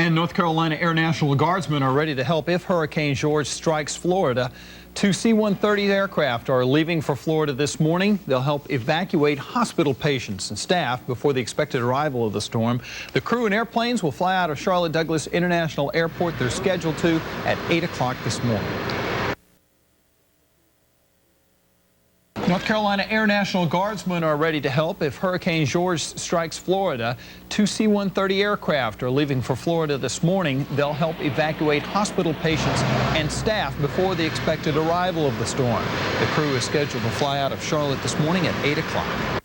And North Carolina Air National Guardsmen are ready to help if Hurricane George strikes Florida. 2 C-130 aircraft are leaving for Florida this morning. They'll help evacuate hospital patients and staff before the expected arrival of the storm. The crew and airplanes will fly out of Charlotte Douglas International Airport. They're scheduled to at 8 o'clock this morning. North Carolina Air National Guardsmen are ready to help if Hurricane George strikes Florida. 2 C-130 aircraft are leaving for Florida this morning. They'll help evacuate hospital patients and staff before the expected arrival of the storm. The crew is scheduled to fly out of Charlotte this morning at 8 o'clock.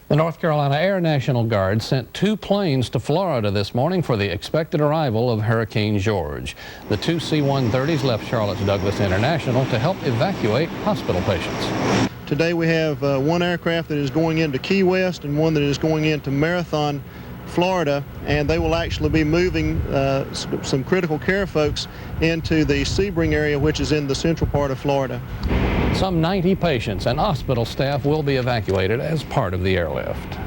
The North Carolina Air National Guard sent 2 planes to Florida this morning for the expected arrival of Hurricane George. The 2 C-130s left Charlotte's Douglas International to help evacuate hospital patients. Today we have one aircraft that is going into Key West and one that is going into Marathon, Florida, and they will actually be moving some critical care folks into the Sebring area, which is in the central part of Florida. Some 90 patients and hospital staff will be evacuated as part of the airlift.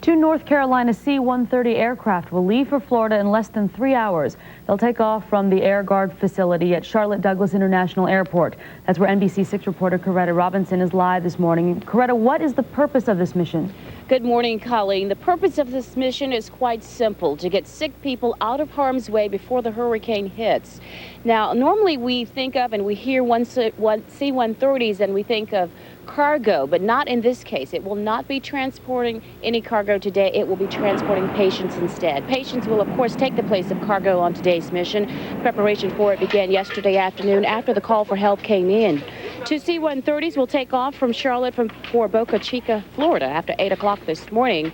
2 North Carolina C-130 aircraft will leave for Florida in less than 3 hours. They'll take off from the Air Guard facility at Charlotte Douglas International Airport. That's where NBC6 reporter Coretta Robinson is live this morning. Coretta, what is the purpose of this mission? Good morning, Colleen. The purpose of this mission is quite simple: to get sick people out of harm's way before the hurricane hits. Now, normally we think of and we hear C-130s and we think of cargo, but not in this case. It will not be transporting any cargo today. It will be transporting patients instead. Patients will, of course, take the place of cargo on today's mission. Preparation for it began yesterday afternoon after the call for help came in. 2 C-130s will take off from Charlotte for Boca Chica, Florida after 8 o'clock this morning.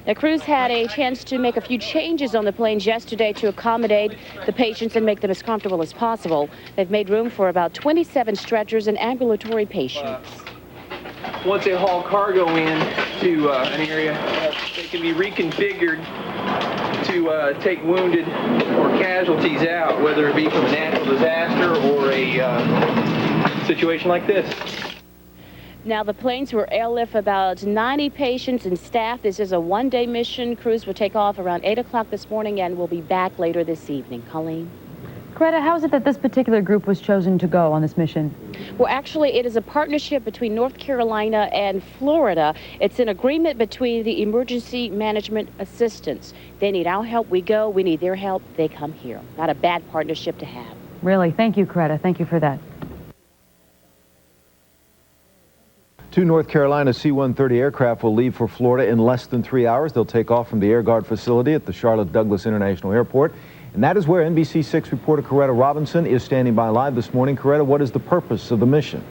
The crews had a chance to make a few changes on the planes yesterday to accommodate the patients and make them as comfortable as possible. They've made room for about 27 stretchers and ambulatory patients. Once they haul cargo in to an area, they can be reconfigured to take wounded or casualties out, whether it be from a natural disaster or a situation like this. Now, the planes will airlift about 90 patients and staff. This is a one-day mission. Crews will take off around 8 o'clock this morning and will be back later this evening. Colleen? Coretta, how is it that this particular group was chosen to go on this mission? Well, actually, it is a partnership between North Carolina and Florida. It's an agreement between the emergency management assistants. They need our help, we go. We need their help, they come here. Not a bad partnership to have. Really? Thank you, Coretta. Thank you for that. 2 North Carolina C-130 aircraft will leave for Florida in less than 3 hours. They'll take off from the Air Guard facility at the Charlotte Douglas International Airport. And that is where NBC6 reporter Coretta Robinson is standing by live this morning. Coretta, what is the purpose of the mission?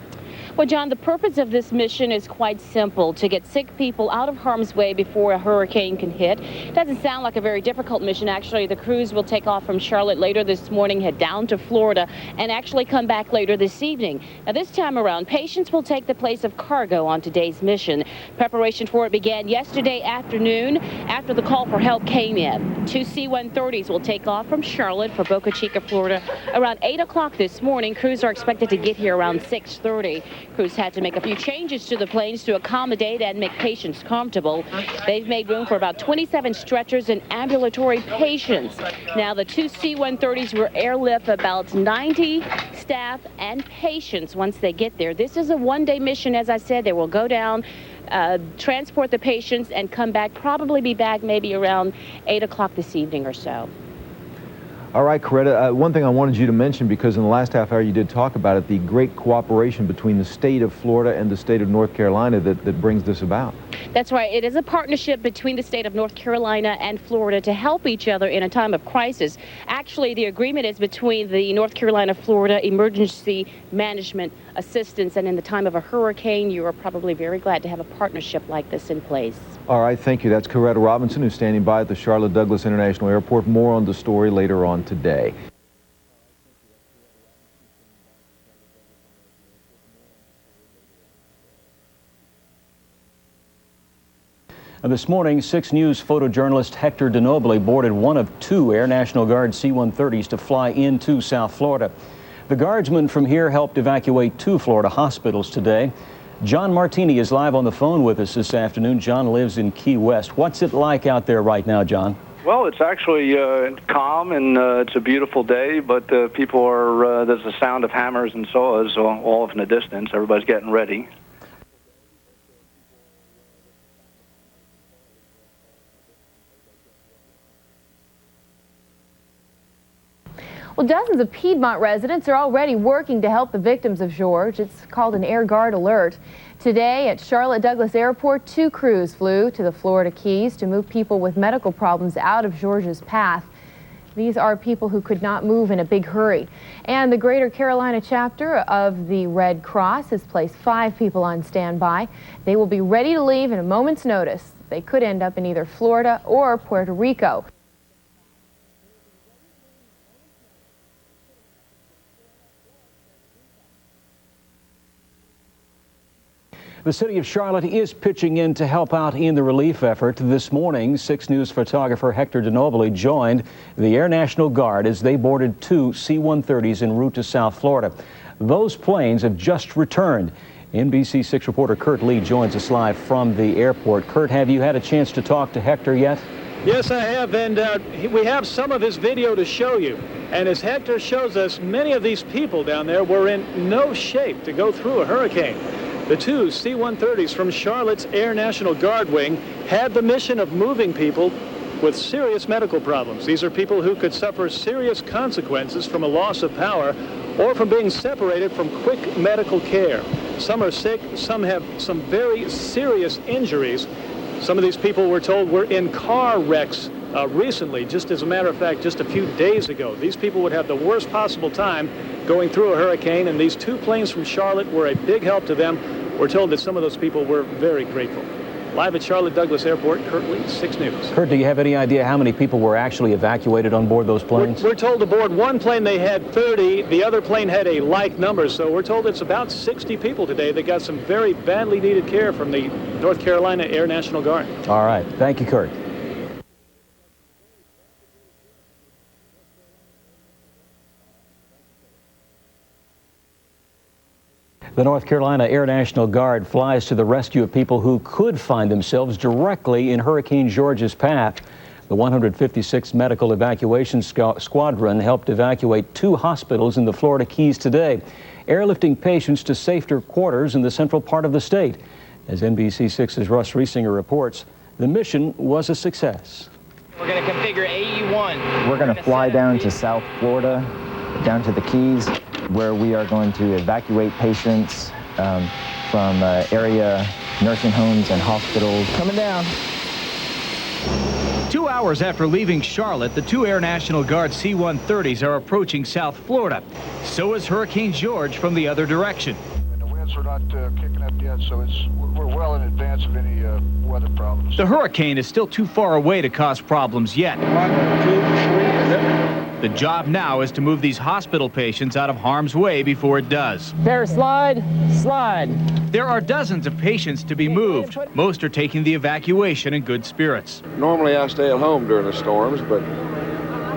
Well, John, the purpose of this mission is quite simple: to get sick people out of harm's way before a hurricane can hit. Doesn't sound like a very difficult mission. Actually, the crews will take off from Charlotte later this morning, head down to Florida, and actually come back later this evening. Now, this time around, patients will take the place of cargo on today's mission. Preparation for it began yesterday afternoon after the call for help came in. 2 C-130s will take off from Charlotte for Boca Chica, Florida, around 8 o'clock this morning. Crews are expected to get here around 6:30. Crews had to make a few changes to the planes to accommodate and make patients comfortable. They've made room for about 27 stretchers and ambulatory patients. Now, the 2 C-130s will airlift about 90 staff and patients once they get there. This is a one-day mission, as I said. They will go down, transport the patients, and come back, probably be back maybe around 8 o'clock this evening or so. All right, Coretta, one thing I wanted you to mention, because in the last half hour you did talk about it, the great cooperation between the state of Florida and the state of North Carolina that brings this about. That's right. It is a partnership between the state of North Carolina and Florida to help each other in a time of crisis. Actually, the agreement is between the North Carolina-Florida Emergency Management Assistance, and in the time of a hurricane, you are probably very glad to have a partnership like this in place. All right, thank you. That's Coretta Robinson, who's standing by at the Charlotte Douglas International Airport. More on the story later on today. This morning, 6 News photojournalist Hector DeNoble boarded one of 2 Air National Guard C-130s to fly into South Florida. The guardsmen from here helped evacuate 2 Florida hospitals today. John Martini is live on the phone with us this afternoon. John lives in Key West. What's it like out there right now, John? Well, it's actually calm, and it's a beautiful day, but people are, there's the sound of hammers and saws all off in the distance. Everybody's getting ready. Well, dozens of Piedmont residents are already working to help the victims of George. It's called an Air Guard alert. Today at Charlotte Douglas Airport, 2 crews flew to the Florida Keys to move people with medical problems out of George's path. These are people who could not move in a big hurry. And the Greater Carolina chapter of the Red Cross has placed 5 people on standby. They will be ready to leave in a moment's notice. They could end up in either Florida or Puerto Rico. The city of Charlotte is pitching in to help out in the relief effort. This morning, 6 News photographer Hector DeNobili joined the Air National Guard as they boarded 2 C-130s en route to South Florida. Those planes have just returned. NBC6 reporter Kurt Lee joins us live from the airport. Kurt, have you had a chance to talk to Hector yet? Yes, I have, and we have some of his video to show you. And as Hector shows us, many of these people down there were in no shape to go through a hurricane. The 2 C-130s from Charlotte's Air National Guard Wing had the mission of moving people with serious medical problems. These are people who could suffer serious consequences from a loss of power or from being separated from quick medical care. Some are sick, some have some very serious injuries. Some of these people, we're told, were in car wrecks recently. Just as a matter of fact, just a few days ago. These people would have the worst possible time going through a hurricane, and these 2 planes from Charlotte were a big help to them. We're told that some of those people were very grateful. Live at Charlotte Douglas Airport, Kurt Lee, 6 News. Kurt, do you have any idea how many people were actually evacuated on board those planes? We're told aboard one plane they had 30, the other plane had a like number, so we're told it's about 60 people today that got some very badly needed care from the North Carolina Air National Guard. All right. Thank you, Kurt. The North Carolina Air National Guard flies to the rescue of people who could find themselves directly in Hurricane George's path. The 156th Medical Evacuation Squadron helped evacuate 2 hospitals in the Florida Keys today, airlifting patients to safer quarters in the central part of the state. As NBC6's Russ Riesinger reports, the mission was a success. We're going to configure AE1. We're going to fly down to South Florida, down to the Keys, where we are going to evacuate patients from area nursing homes and hospitals. Coming down. 2 hours after leaving Charlotte, the 2 Air National Guard C-130s are approaching South Florida. So is Hurricane George from the other direction. And the winds are not kicking up yet, so we're well in advance of any weather problems. The hurricane is still too far away to cause problems yet. 1, 2, 3, The job now is to move these hospital patients out of harm's way before it does. Bear slide, slide. There are dozens of patients to be moved. Most are taking the evacuation in good spirits. Normally I stay at home during the storms, but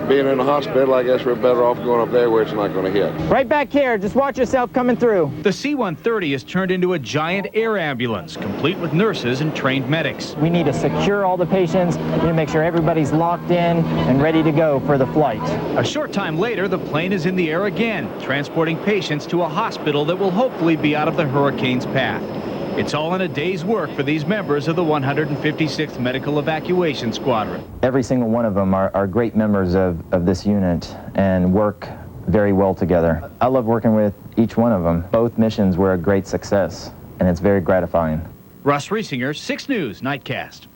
being in the hospital, I guess we're better off going up there where it's not going to hit. Right back here. Just watch yourself coming through. The C-130 is turned into a giant air ambulance, complete with nurses and trained medics. We need to secure all the patients. We need to make sure everybody's locked in and ready to go for the flight. A short time later, the plane is in the air again, transporting patients to a hospital that will hopefully be out of the hurricane's path. It's all in a day's work for these members of the 156th Medical Evacuation Squadron. Every single one of them are great members of this unit and work very well together. I love working with each one of them. Both missions were a great success, and it's very gratifying. Russ Riesinger, 6 News Nightcast.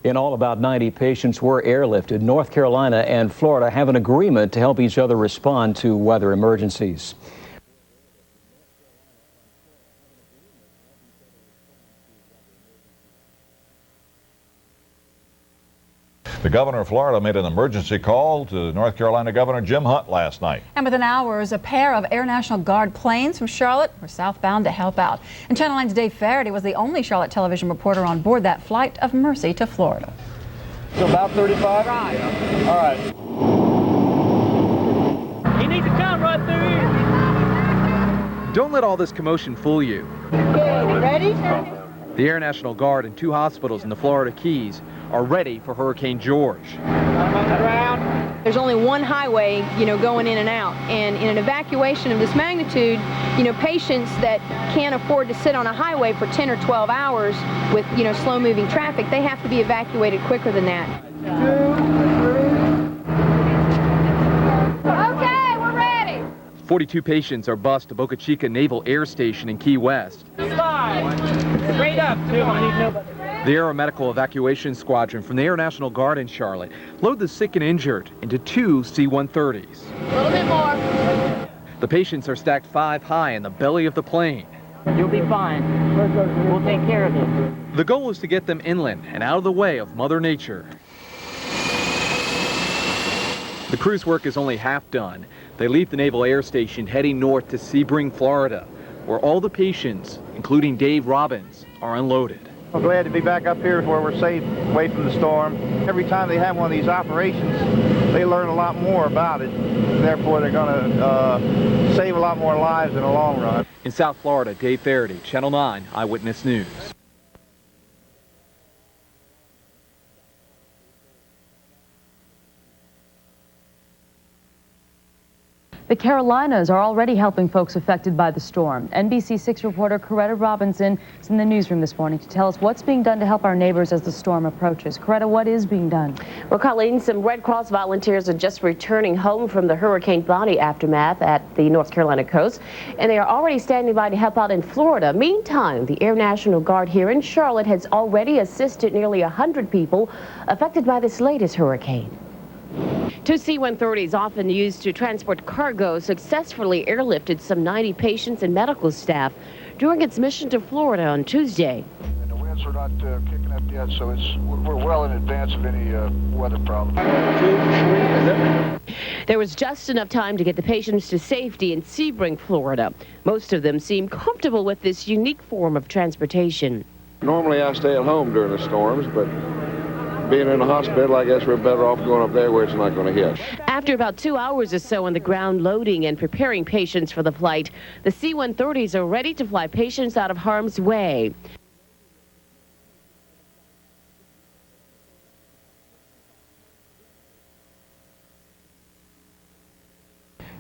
In all, about 90 patients were airlifted. North Carolina and Florida have an agreement to help each other respond to weather emergencies. The governor of Florida made an emergency call to North Carolina Governor Jim Hunt last night. And within hours, a pair of Air National Guard planes from Charlotte were southbound to help out. And Channel 9's Dave Faraday was the only Charlotte television reporter on board that flight of mercy to Florida. So about 35? Right. All right. He needs to come right through here. Don't let all this commotion fool you. Okay, ready? The Air National Guard and 2 hospitals in the Florida Keys are ready for Hurricane George. There's only one highway, going in and out. And in an evacuation of this magnitude, patients that can't afford to sit on a highway for 10 or 12 hours with, slow-moving traffic, they have to be evacuated quicker than that. 2, 3. Okay, we're ready. 42 patients are bused to Boca Chica Naval Air Station in Key West. Slide. Straight up. The Aeromedical Evacuation Squadron from the Air National Guard in Charlotte load the sick and injured into 2 C-130s. A little bit more. The patients are stacked 5 high in the belly of the plane. You'll be fine. We'll take care of you. The goal is to get them inland and out of the way of Mother Nature. The crew's work is only half done. They leave the Naval Air Station heading north to Sebring, Florida, where all the patients, including Dave Robbins, are unloaded. We're glad to be back up here where we're safe, away from the storm. Every time they have one of these operations, they learn a lot more about it. Therefore, they're going to save a lot more lives in the long run. In South Florida, Dave Faraday, Channel 9 Eyewitness News. The Carolinas are already helping folks affected by the storm. NBC6 reporter Coretta Robinson is in the newsroom this morning to tell us what's being done to help our neighbors as the storm approaches. Coretta, what is being done? Well, Colleen, some Red Cross volunteers are just returning home from the hurricane Bonnie aftermath at the North Carolina coast, and they are already standing by to help out in Florida. Meantime, the Air National Guard here in Charlotte has already assisted nearly 100 people affected by this latest hurricane. 2 C-130s, often used to transport cargo, successfully airlifted some 90 patients and medical staff during its mission to Florida on Tuesday. And the winds are not kicking up yet, so we're well in advance of any weather problems. There was just enough time to get the patients to safety in Sebring, Florida. Most of them seem comfortable with this unique form of transportation. Normally I stay at home during the storms, but being in a hospital, I guess we're better off going up there where it's not going to hit. After about 2 hours or so on the ground loading and preparing patients for the flight, the C-130s are ready to fly patients out of harm's way.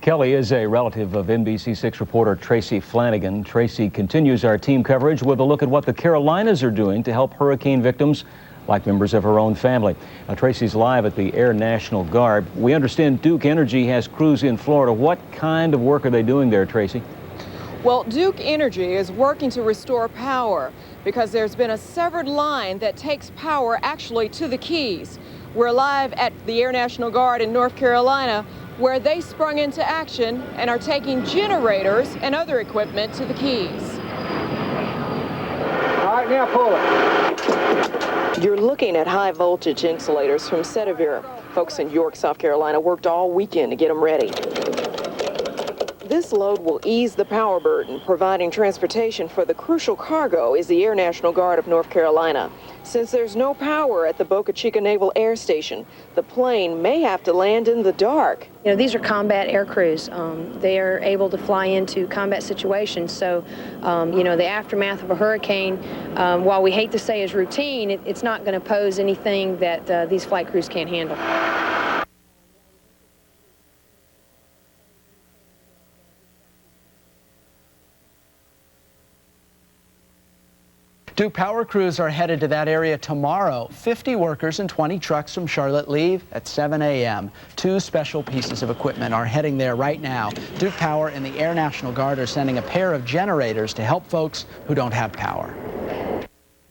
Kelly is a relative of NBC6 reporter Tracy Flanagan. Tracy continues our team coverage with a look at what the Carolinas are doing to help hurricane victims like members of her own family. Now, Tracy's live at the Air National Guard. We understand Duke Energy has crews in Florida. What kind of work are they doing there, Tracy? Well, Duke Energy is working to restore power because there's been a severed line that takes power actually to the Keys. We're live at the Air National Guard in North Carolina, where they sprung into action and are taking generators and other equipment to the Keys. All right, now pull it. You're looking at high voltage insulators from Sedivir. Folks in York, South Carolina worked all weekend to get them ready. This load will ease the power burden. Providing transportation for the crucial cargo is the Air National Guard of North Carolina. Since there's no power at the Boca Chica Naval Air Station, the plane may have to land in the dark. You know, these are combat air crews. They are able to fly into combat situations. So, you know, the aftermath of a hurricane, while we hate to say is routine, it's not going to pose anything that these flight crews can't handle. Duke Power crews are headed to that area tomorrow. 50 workers and 20 trucks from Charlotte leave at 7 a.m. 2 special pieces of equipment are heading there right now. Duke Power and the Air National Guard are sending a pair of generators to help folks who don't have power.